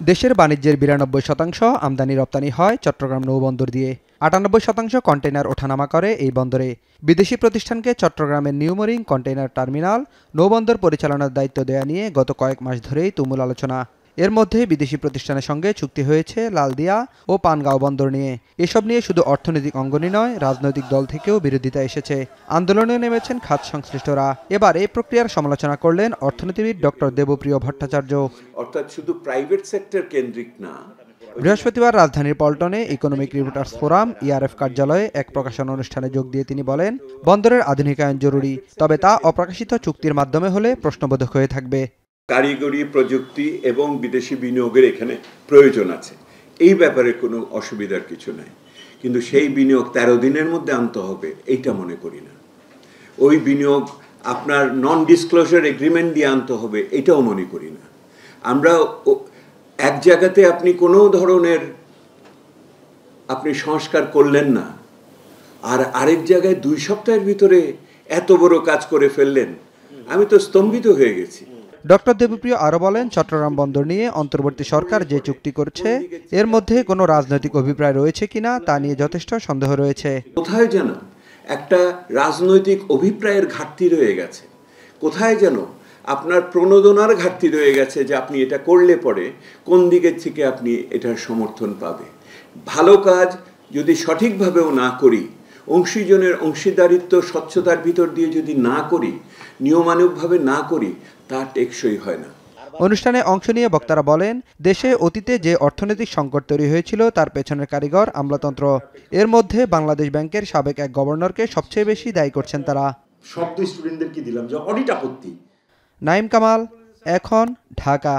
দেশের বাণিজ্যের ৯২% আমদানি রপ্তানি হয় চট্টগ্রাম নৌবন্দর দিয়ে। ৯৮% কন্টেইনার ওঠানামা করে এই বন্দরে। বিদেশি প্রতিষ্ঠানকে চট্টগ্রামের নিউমরিং কন্টেইনার টার্মিনাল নৌবন্দর পরিচালনার দায়িত্ব দেয়া নিয়ে গত কয়েক মাস ধরেই তুমুল আলোচনা। এর মধ্যে বিদেশি প্রতিষ্ঠানের সঙ্গে চুক্তি হয়েছে লালদিয়া ও পানগাঁও বন্দর নিয়ে। এসব নিয়ে শুধু অর্থনৈতিক অঙ্গনই নয়, রাজনৈতিক দল থেকেও বিরোধিতা এসেছে। আন্দোলনে নেমেছেন খাত সংশ্লিষ্টরা। এবার এই প্রক্রিয়ার সমালোচনা করলেন অর্থনীতিবিদ ডক্টর দেবপ্রিয় ভট্টাচার্য। অর্থাৎ শুধু প্রাইভেট সেক্টর কেন্দ্রিক না। বৃহস্পতিবার রাজধানীর পল্টনে ইকোনমিক রিপোর্টার্স ফোরাম ইআরএফ কার্যালয়ে এক প্রকাশনা অনুষ্ঠানে যোগ দিয়ে তিনি বলেন, বন্দরের আধুনিকায়ন জরুরি, তবে তা অপ্রকাশিত চুক্তির মাধ্যমে হলে প্রশ্নবোধক হয়ে থাকবে। কারিগরি প্রযুক্তি এবং বিদেশি বিনিয়োগের এখানে প্রয়োজন আছে, এই ব্যাপারে কোনো অসুবিধার কিছু নাই, কিন্তু সেই বিনিয়োগ 13 দিনের মধ্যে আনতে হবে এইটা মনে করি না। ওই বিনিয়োগ আপনার নন ডিসক্লোজার এগ্রিমেন্ট দিয়ে আনতে হবে এটাও মনে করি না। আমরা এক জায়গাতে আপনি কোনো ধরনের আপনি সংস্কার করলেন না, আর আরেক জায়গায় 2 সপ্তাহের ভিতরে এত বড় কাজ করে ফেললেন, আমি তো স্তম্ভিত হয়ে গেছি। ডক্টর দেবপ্রিয় আরও বলেন, চট্টগ্রাম বন্দর নিয়ে অন্তর্বর্তী সরকার যে চুক্তি করছে এর মধ্যে কোনো রাজনৈতিক অভিপ্রায় রয়েছে কিনা তা নিয়ে যথেষ্ট সন্দেহ রয়েছে। কোথায় যেন একটা রাজনৈতিক অভিপ্রায়ের ঘাটতি রয়ে গেছে, কোথায় যেন আপনার প্রণোদনার ঘাটতি রয়ে গেছে যে আপনি এটা করলে পরে কোন দিকের থেকে আপনি এটার সমর্থন পাবে। ভালো কাজ যদি সঠিকভাবেও না করি, অংশীজনের অংশীদারিত্ব স্বচ্ছতার ভিতর দিয়ে যদি না করি, নিয়মানুগভাবে না করি, তা টেকসই হয় না। অনুষ্ঠানে অংশ নিয়ে বক্তারা বলেন, দেশে অতীতে যে অর্থনৈতিক সংকট তৈরি হয়েছিল তার পেছনের কারিগর আমলাতন্ত্র। এর মধ্যে বাংলাদেশ ব্যাংকের সাবেক এক গভর্নরকে সবচেয়ে বেশি দায়ী করছেন তারা। শব্দ স্টুডেন্টদেরকে দিলাম যে অডিট আপত্তি। নাঈম কামাল, এখন, ঢাকা।